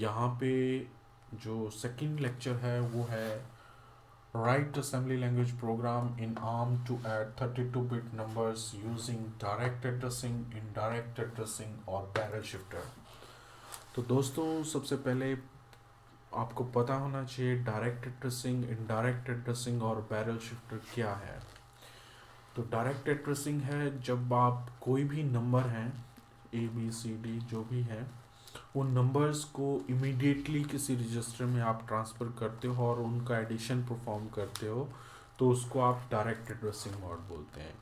यहाँ पे जो सेकंड लेक्चर है वो है write assembly language program in ARM to add 32 bit numbers using direct addressing, indirect addressing और बैरल शिफ्टर। तो दोस्तों, सबसे पहले आपको पता होना चाहिए डायरेक्ट एड्रेसिंग, इनडायरेक्ट एड्रेसिंग और बैरल शिफ्टर क्या है। तो डायरेक्ट एड्रेसिंग है जब आप कोई भी नंबर हैं, ए बी सी डी जो भी है, उन नंबर्स को इमीडिएटली किसी रजिस्टर में आप ट्रांसफ़र करते हो और उनका एडिशन परफॉर्म करते हो, तो उसको आप डायरेक्ट एड्रेसिंग मोड बोलते हैं।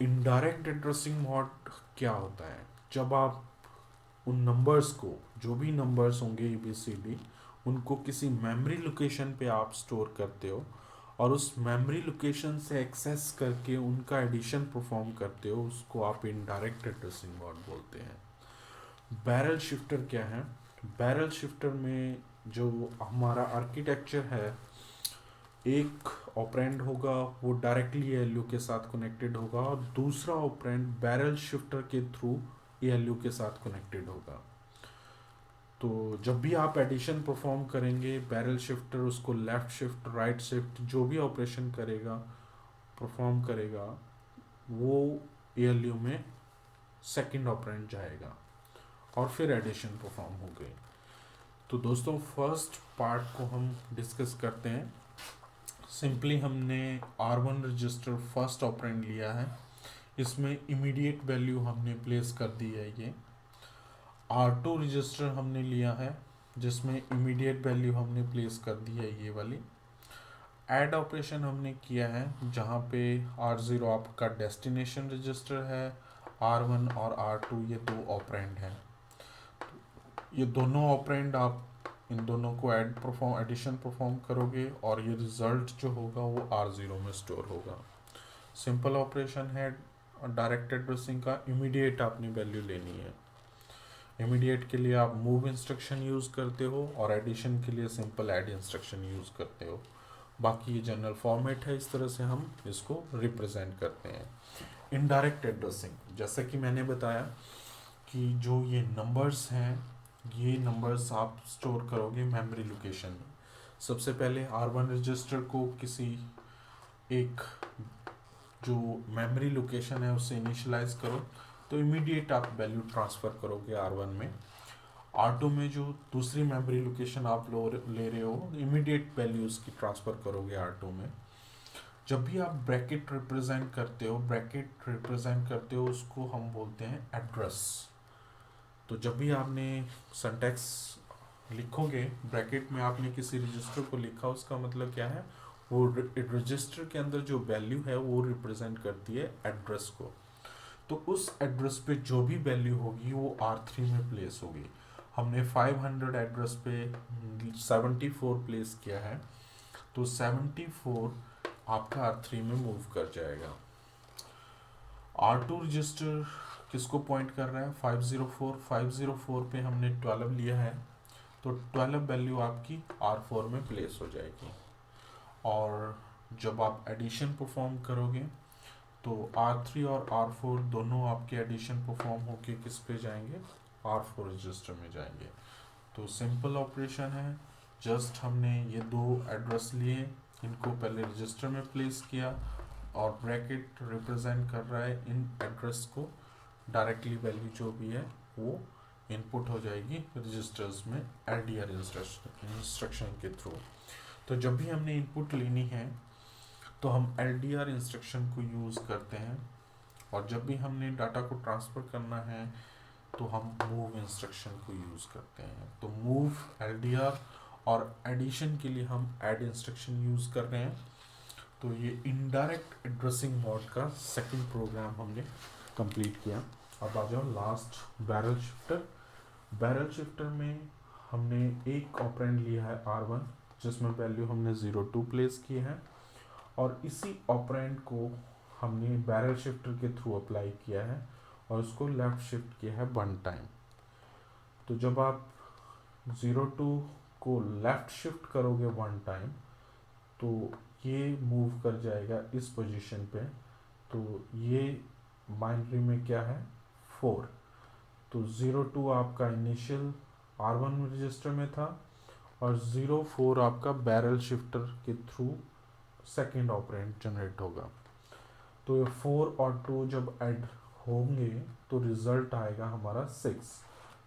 इनडायरेक्ट एड्रेसिंग मोड क्या होता है? जब आप उन नंबर्स को, जो भी नंबर्स होंगे ए बी सी डी, उनको किसी मेमोरी लोकेशन पे आप स्टोर करते हो और उस मेमोरी लोकेशन से एक्सेस करके उनका एडिशन परफॉर्म करते हो, उसको आप इनडायरेक्ट एड्रेसिंग मोड बोलते हैं। बैरल शिफ्टर क्या है? बैरल शिफ्टर में जो हमारा आर्किटेक्चर है, एक ऑपरेंड होगा वो डायरेक्टली एएलयू के साथ कनेक्टेड होगा और दूसरा ऑपरेंड बैरल शिफ्टर के थ्रू एएलयू के साथ कनेक्टेड होगा। तो जब भी आप एडिशन परफॉर्म करेंगे, बैरल शिफ्टर उसको लेफ्ट शिफ्ट, राइट शिफ्ट, जो भी ऑपरेशन करेगा, परफॉर्म करेगा, वो एएलयू में सेकंड ऑपरेंड जाएगा और फिर एडिशन परफॉर्म हो गई। तो दोस्तों, फर्स्ट पार्ट को हम डिस्कस करते हैं। सिंपली हमने R1 रजिस्टर फर्स्ट ऑपरेंड लिया है, इसमें इमीडिएट वैल्यू हमने प्लेस कर दी है। ये R2 रजिस्टर हमने लिया है जिसमें इमीडिएट वैल्यू हमने प्लेस कर दी है, ये वाली। ऐड ऑपरेशन हमने किया है जहाँ पे R0 आपका डेस्टिनेशन रजिस्टर है, R1 और R2 ये दो ऑपरेंड हैं। ये दोनों ऑपरेंड आप इन दोनों को एडिशन परफॉर्म करोगे और ये रिजल्ट जो होगा वो R0 में स्टोर होगा। सिंपल ऑपरेशन है डायरेक्ट एड्रेसिंग का। इमीडिएट आपने वैल्यू लेनी है। इमीडिएट के लिए आप मूव इंस्ट्रक्शन यूज़ करते हो और एडिशन के लिए सिंपल ऐड इंस्ट्रक्शन यूज़ करते हो। बाकी ये जनरल फॉर्मेट है, इस तरह से हम इसको रिप्रेजेंट करते हैं। इनडायरेक्ट एड्रेसिंग, जैसा कि मैंने बताया कि जो ये नंबर्स हैं, ये नंबर्स आप स्टोर करोगे मेमोरी लोकेशन में। सबसे पहले R1 रजिस्टर को किसी एक जो मेमोरी लोकेशन है उससे इनिशियलाइज करो, तो इमीडिएट आप वैल्यू ट्रांसफ़र करोगे R1 में। R2 में जो दूसरी मेमोरी लोकेशन आप ले रहे हो, इमीडिएट वैल्यूज़ की ट्रांसफ़र करोगे R2 में। जब भी आप ब्रैकेट रिप्रेजेंट करते हो उसको हम बोलते हैं एड्रेस। तो जब भी आपने सिंटैक्स लिखोगे, ब्रैकेट में आपने किसी रजिस्टर को लिखा, उसका मतलब क्या है? वो रजिस्टर के अंदर जो वैल्यू है वो रिप्रेजेंट करती है एड्रेस को। तो उस एड्रेस पे जो भी वैल्यू होगी वो R3 में प्लेस होगी। हमने 500 एड्रेस पे 74 प्लेस किया है, तो 74 आपका R3 में मूव कर जाएगा। R2 रजिस्टर किसको पॉइंट कर रहा है? 504 पे हमने 12 लिया है, तो 12 वैल्यू आपकी R4 में प्लेस हो जाएगी। और जब आप एडिशन परफॉर्म करोगे तो R3 और R4 दोनों आपके एडिशन परफॉर्म होके किस पे जाएंगे? R4 रजिस्टर में जाएंगे। तो सिंपल ऑपरेशन है, जस्ट हमने ये दो एड्रेस लिए, इनको पहले रजिस्टर में प्लेस किया और ब्रैकेट रिप्रेजेंट कर रहा है इन एड्रेस को। डायरेक्टली वैल्यू जो भी है वो इनपुट हो जाएगी रजिस्टर्स में LDR इंस्ट्रक्शन के थ्रू। तो जब भी हमने इनपुट लेनी है तो हम LDR इंस्ट्रक्शन को यूज़ करते हैं, और जब भी हमने डाटा को ट्रांसफ़र करना है तो हम मूव इंस्ट्रक्शन को यूज़ करते हैं। तो मूव, LDR और एडिशन के लिए हम ऐड इंस्ट्रक्शन यूज़ कर रहे हैं। तो ये इनडायरेक्ट एड्रेसिंग मोड का सेकंड प्रोग्राम हमने कंप्लीट किया। अब आ जाओ last, barrel shifter. Barrel shifter में हमने एक ऑपरेंड लिया है R1 जिसमें वैल्यू हमने 02 प्लेस की है, और इसी ऑपरेंड को हमने बैरल शिफ्टर के थ्रू अप्लाई किया है और उसको लेफ्ट शिफ्ट किया है 1 टाइम। तो जब आप 02 को लेफ्ट शिफ्ट करोगे 1 टाइम तो ये मूव कर जाएगा इस पोजीशन पे। तो ये बाइनरी में क्या है? 4। तो 02 आपका इनिशियल R1 रजिस्टर में था, और 04 आपका बैरल शिफ्टर के थ्रू सेकेंड ऑपरेंड जनरेट होगा। तो ये 4 और 2 जब ऐड होंगे तो रिजल्ट आएगा हमारा 6।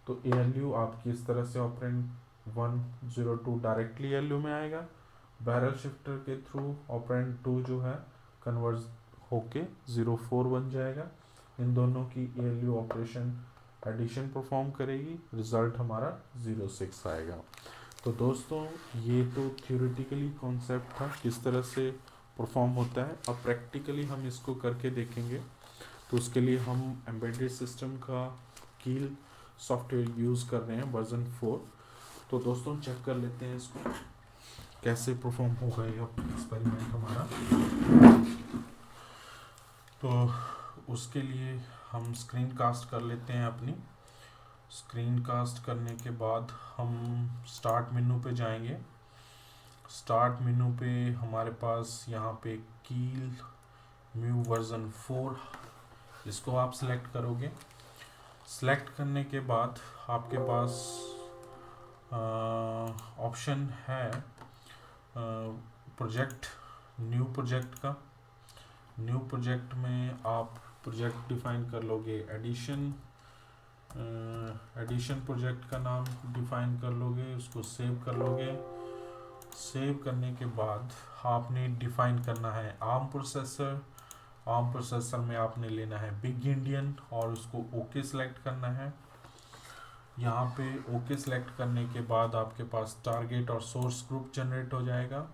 तो ALU आपकी इस तरह से ऑपरेंड 102 डायरेक्टली ALU में आएगा, बैरल शिफ्टर के थ्रू ऑपरेंड 2 जो है कन्वर्ट होके 04 बन जाएगा। इन दोनों की ALU ऑपरेशन एडिशन परफॉर्म करेगी, रिजल्ट हमारा 06 आएगा। तो दोस्तों ये तो थ्योरेटिकली कॉन्सेप्ट था किस तरह से परफॉर्म होता है। अब प्रैक्टिकली हम इसको करके देखेंगे। तो उसके लिए हम एम्बेडेड सिस्टम का कील सॉफ्टवेयर यूज़ कर रहे हैं वर्जन 4। तो दोस्तों चेक कर लेते हैं इसको कैसे परफॉर्म होगा ये एक्सपेरिमेंट हमारा। तो उसके लिए हम स्क्रीन कास्ट कर लेते हैं अपनी। स्क्रीन कास्ट करने के बाद हम स्टार्ट मेनू पे जाएंगे। स्टार्ट मेनू पे हमारे पास यहाँ पे कील म्यू वर्जन 4, इसको आप सिलेक्ट करोगे। सिलेक्ट करने के बाद आपके पास ऑप्शन है प्रोजेक्ट, न्यू प्रोजेक्ट का। न्यू प्रोजेक्ट में आप प्रोजेक्ट डिफाइन कर लोगे एडिशन, एडिशन प्रोजेक्ट का नाम डिफाइन कर लोगे, उसको सेव कर लोगे। सेव करने के बाद आपने डिफाइन करना है आर्म प्रोसेसर। आर्म प्रोसेसर में आपने लेना है बिग इंडियन और उसको ओके सेलेक्ट करना है। यहाँ पे ओके सेलेक्ट करने के बाद आपके पास टारगेट और सोर्स ग्रुप जनरेट हो जाएगा।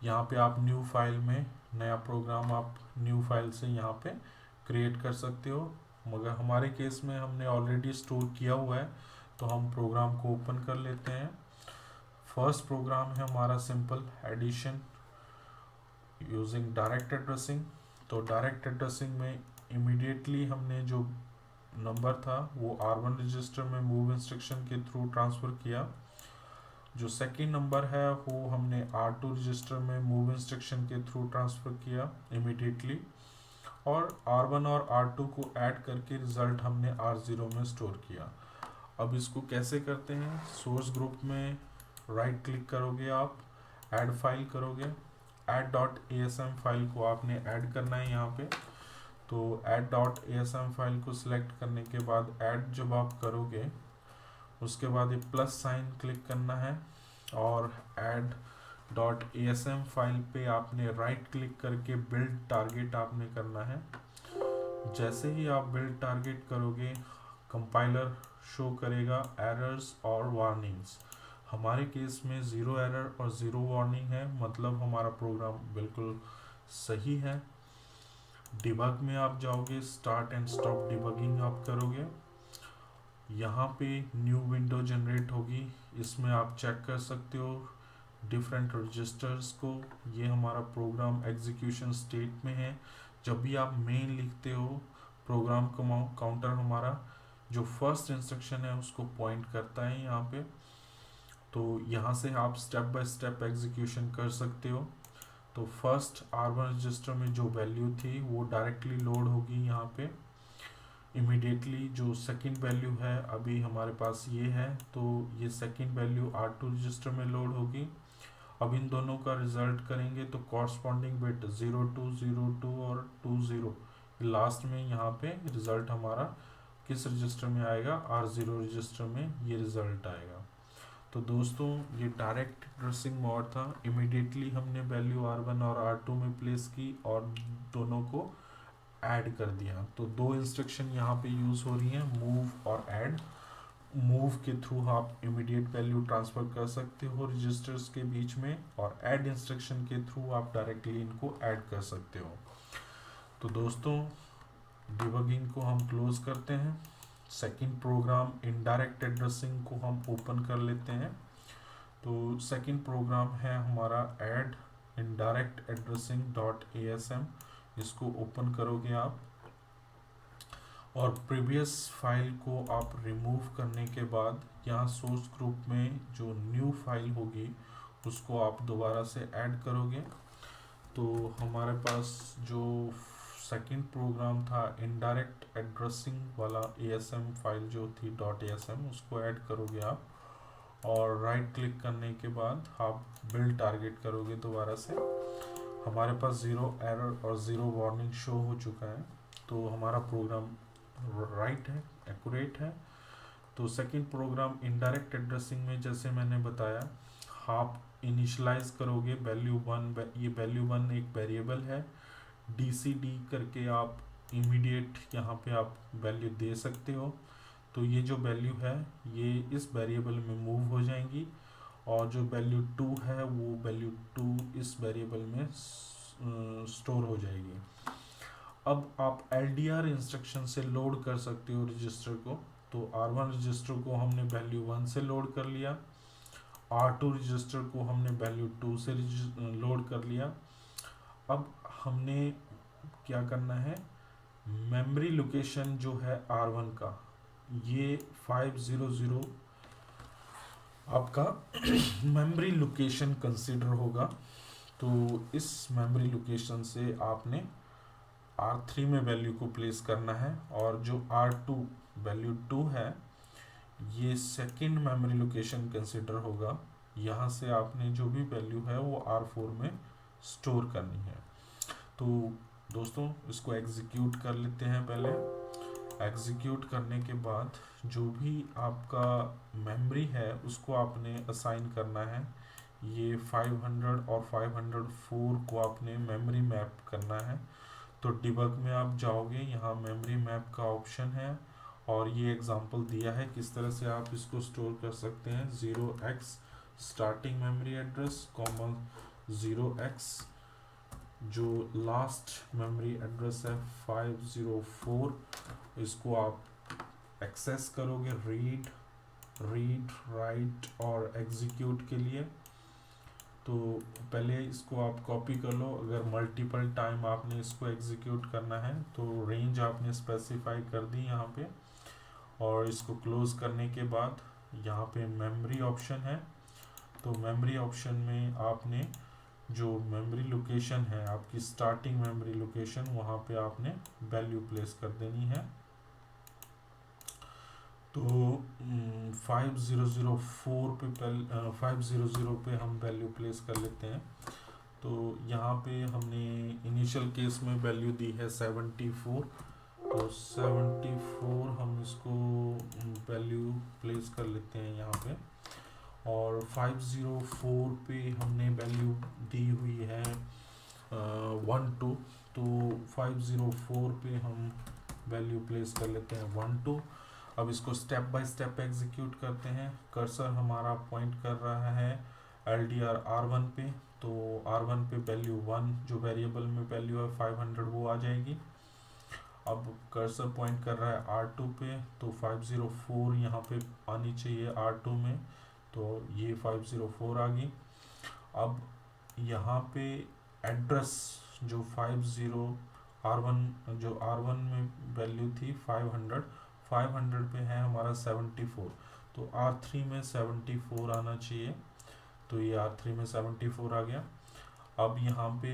यहाँ पे आप न्यू फाइल में नया प्रोग्राम आप न्यू फाइल से यहाँ पे क्रिएट कर सकते हो, मगर हमारे केस में हमने ऑलरेडी स्टोर किया हुआ है तो हम प्रोग्राम को ओपन कर लेते हैं। फर्स्ट प्रोग्राम है हमारा simple addition using direct addressing. तो डायरेक्ट एड्रेसिंग में इमीडिएटली हमने जो नंबर था वो R1 रजिस्टर में मूव इंस्ट्रक्शन के थ्रू ट्रांसफ़र किया। जो सेकेंड नंबर है वो हमने R2 रजिस्टर में मूव इंस्ट्रक्शन के थ्रू ट्रांसफ़र किया इमीडिएटली, और R1 और R2 को ऐड करके रिज़ल्ट हमने R0 में स्टोर किया। अब इसको कैसे करते हैं, सोर्स ग्रुप में राइट क्लिक करोगे, आप ऐड फाइल करोगे। add.asm फाइल को आपने ऐड करना है यहाँ पे। तो add.asm फाइल को सिलेक्ट करने के बाद ऐड जब आप करोगे उसके बाद ये प्लस साइन क्लिक करना है और add.asm फाइल पे आपने राइट क्लिक करके बिल्ड टारगेट आपने करना है। जैसे ही आप बिल्ड टारगेट करोगे कंपाइलर शो करेगा एरर्स और वार्निंग्स। हमारे केस में 0 एरर और 0 वार्निंग है, मतलब हमारा प्रोग्राम बिल्कुल सही है। डिबग में आप जाओगे, स्टार्ट एंड स्टॉप डिबगिंग आप करोगे। यहाँ पे न्यू विंडो जनरेट होगी, इसमें आप चेक कर सकते हो डिफरेंट रजिस्टर्स को। ये हमारा प्रोग्राम एग्जीक्यूशन स्टेट में है। जब भी आप मेन लिखते हो प्रोग्राम काउंटर हमारा जो फर्स्ट इंस्ट्रक्शन है उसको पॉइंट करता है यहाँ पे। तो यहाँ से आप स्टेप बाय स्टेप एग्जीक्यूशन कर सकते हो। तो फर्स्ट R1 रजिस्टर में जो वैल्यू थी वो डायरेक्टली लोड होगी यहाँ पे इमीडिएटली। जो सेकंड वैल्यू है अभी हमारे पास ये है, तो ये सेकंड वैल्यू R2 रजिस्टर में लोड होगी। अब इन दोनों का रिजल्ट करेंगे तो कॉरस्पॉन्डिंग बिट 02, 02 और 20 लास्ट में यहाँ पे रिजल्ट हमारा किस रजिस्टर में आएगा, R0 रजिस्टर में ये रिजल्ट आएगा। तो दोस्तों ये डायरेक्ट एड्रेसिंग मोड था। इमीडिएटली हमने वैल्यू R1 और R2 में प्लेस की और दोनों को ऐड कर दिया। तो दो इंस्ट्रक्शन यहाँ पे यूज़ हो रही हैं, मूव और ऐड। मूव के थ्रू आप इमीडिएट वैल्यू ट्रांसफ़र कर सकते हो रजिस्टर्स के बीच में, और ऐड इंस्ट्रक्शन के थ्रू आप डायरेक्टली इनको ऐड कर सकते हो। तो दोस्तों डिबगिंग को हम क्लोज करते हैं। सेकंड प्रोग्राम इनडायरेक्ट एड्रेसिंग को हम ओपन कर लेते हैं। तो सेकंड प्रोग्राम है हमारा add indirect addressing dot ASM, इसको ओपन करोगे आप, और प्रीवियस फाइल को आप रिमूव करने के बाद यहाँ सोर्स ग्रुप में जो न्यू फाइल होगी उसको आप दोबारा से ऐड करोगे। तो हमारे पास जो सेकंड प्रोग्राम था इनडायरेक्ट एड्रेसिंग वाला, ASM फाइल जो थी .asm, उसको ऐड करोगे आप, और राइट क्लिक करने के बाद आप बिल्ड टारगेट करोगे दोबारा से। हमारे पास ज़ीरो एरर और ज़ीरो वार्निंग शो हो चुका है, तो हमारा प्रोग्राम राइट है, एक्यूरेट है। तो सेकंड प्रोग्राम इनडायरेक्ट एड्रेसिंग में जैसे मैंने बताया, आप इनिशलाइज करोगे वैल्यू 1, ये वैल्यू 1 एक वेरिएबल है, DCD करके आप इमीडिएट यहाँ पे आप वैल्यू दे सकते हो। तो ये जो वैल्यू है ये इस वेरिएबल में मूव हो जाएंगी, और जो वैल्यू 2 है वो वैल्यू 2 इस वेरिएबल में स्टोर हो जाएगी। अब आप LDR इंस्ट्रक्शन से लोड कर सकते हो रजिस्टर को। तो R1 रजिस्टर को हमने वैल्यू 1 से लोड कर लिया, R2 रजिस्टर को हमने वैल्यू 2 से लोड कर लिया। अब हमने क्या करना है, मेमोरी लोकेशन जो है R1 का, ये 500 आपका मेमोरी लोकेशन कंसीडर होगा। तो इस मेमोरी लोकेशन से आपने R3 में वैल्यू को प्लेस करना है, और जो R2 वैल्यू 2 है ये सेकंड मेमोरी लोकेशन कंसीडर होगा। यहाँ से आपने जो भी वैल्यू है वो R4 में स्टोर करनी है। तो दोस्तों इसको एग्जीक्यूट कर लेते हैं। पहले एग्जीक्यूट करने के बाद जो भी आपका मेमोरी है उसको आपने असाइन करना है। ये 500 और 504 को आपने मेमोरी मैप करना है। तो डिबग में आप जाओगे, यहाँ मेमोरी मैप का ऑप्शन है, और ये एग्जांपल दिया है किस तरह से आप इसको स्टोर कर सकते हैं। 0x starting memory address, 0x जो लास्ट मेमोरी एड्रेस है 504, इसको आप एक्सेस करोगे रीड राइट और एग्जीक्यूट के लिए। तो पहले इसको आप कॉपी कर लो, अगर मल्टीपल टाइम आपने इसको एग्जीक्यूट करना है तो रेंज आपने स्पेसिफाई कर दी यहाँ पे, और इसको क्लोज करने के बाद यहाँ पे मेमोरी ऑप्शन है। तो मेमोरी ऑप्शन में आपने जो मेमोरी लोकेशन है आपकी स्टार्टिंग मेमोरी लोकेशन, वहाँ पे आपने वैल्यू प्लेस कर देनी है। तो 5004 पे 500 पे हम वैल्यू प्लेस कर लेते हैं। तो यहाँ पे हमने इनिशियल केस में वैल्यू दी है 74, तो 74 हम इसको वैल्यू प्लेस कर लेते हैं यहाँ पे। और 504 पे हमने वैल्यू दी हुई है 12, तो 504 पे हम वैल्यू प्लेस कर लेते हैं 12। अब इसको स्टेप बाय स्टेप एग्जीक्यूट करते हैं। कर्सर हमारा पॉइंट कर रहा है LDR R1 पे, तो R1 पे वैल्यू 1 जो वेरिएबल में वैल्यू है 500 वो आ जाएगी। अब कर्सर पॉइंट कर रहा है R2 पे, तो 504 यहाँ पे आनी चाहिए R2 में, तो ये 504 आ गई। अब यहाँ पे एड्रेस जो 50 R1 जो R1 में वैल्यू थी 500 पे है हमारा 74, तो R3 में 74 आना चाहिए, तो ये R3 में 74 आ गया। अब यहाँ पे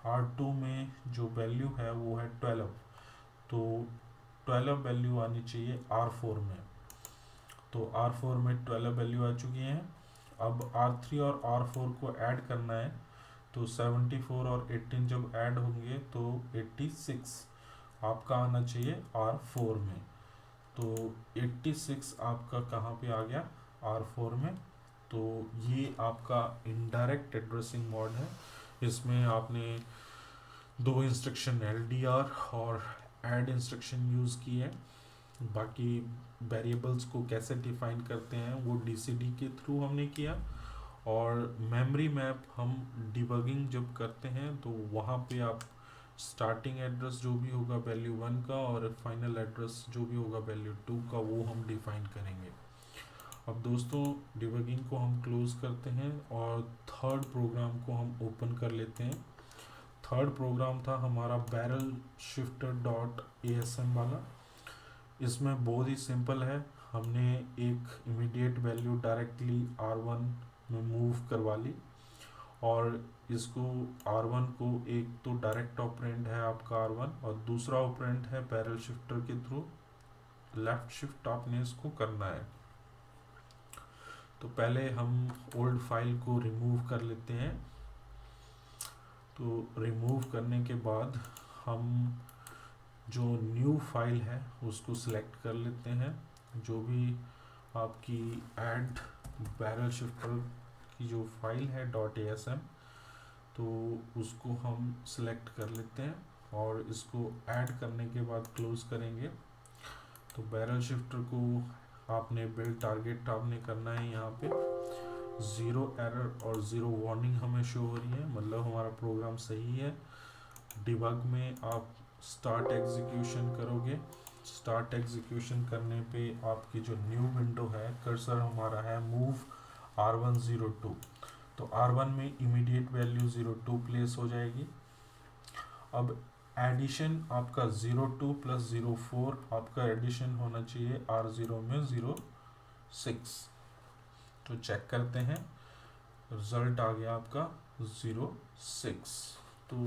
R2 में जो वैल्यू है वो है 12, तो 12 वैल्यू आनी चाहिए R4 में, तो R4 में 12 वैल्यू आ चुकी हैं। अब R3 और R4 को ऐड करना है, तो 74 और 18 जब ऐड होंगे तो 86 आपका आना चाहिए R4 में, तो 86 आपका कहाँ पे आ गया R4 में। तो ये आपका इनडायरेक्ट एड्रेसिंग मोड है। इसमें आपने दो इंस्ट्रक्शन LDR और ऐड इंस्ट्रक्शन यूज़ की है। बाकी वेरिएबल्स को कैसे डिफाइन करते हैं वो DCD के थ्रू हमने किया, और मेमोरी मैप हम डिबगिंग जब करते हैं तो वहाँ पे आप स्टार्टिंग एड्रेस जो भी होगा वैल्यू 1 का और फाइनल एड्रेस जो भी होगा वैल्यू 2 का वो हम डिफाइन करेंगे। अब दोस्तों डिबगिंग को हम क्लोज करते हैं और थर्ड प्रोग्राम को हम ओपन कर लेते हैं। थर्ड प्रोग्राम था हमारा बैरल शिफ्टर .asm वाला। इसमें बहुत ही सिंपल है, हमने एक इमीडिएट वैल्यू डायरेक्टली R1 में मूव करवा ली, और इसको R1 को एक तो डायरेक्ट ऑपरेंड है आपका R1 और दूसरा ऑपरेंड है बैरल शिफ्टर के थ्रू लेफ्ट शिफ्ट आपने इसको करना है। तो पहले हम ओल्ड फाइल को रिमूव कर लेते हैं। तो रिमूव करने के बाद हम जो न्यू फाइल है उसको सिलेक्ट कर लेते हैं। जो भी आपकी ऐड बैरल शिफ्टर की जो फाइल है .asm, तो उसको हम सिलेक्ट कर लेते हैं और इसको ऐड करने के बाद क्लोज करेंगे। तो बैरल शिफ्टर को आपने बिल्ड टारगेट आपने करना है। यहाँ पे 0 एरर और 0 वार्निंग हमें शो हो रही है, मतलब हमारा प्रोग्राम सही है। डिबग में आप स्टार्ट एग्जीक्यूशन करोगे। स्टार्ट एग्जीक्यूशन करने पे आपकी जो न्यू विंडो है, कर्सर हमारा है मूव R102, तो R1 में इमीडिएट वैल्यू 02 प्लेस हो जाएगी। अब एडिशन आपका 02 प्लस 04 आपका एडिशन होना चाहिए R0 में 06। तो चेक करते हैं, रिजल्ट आ गया आपका 06।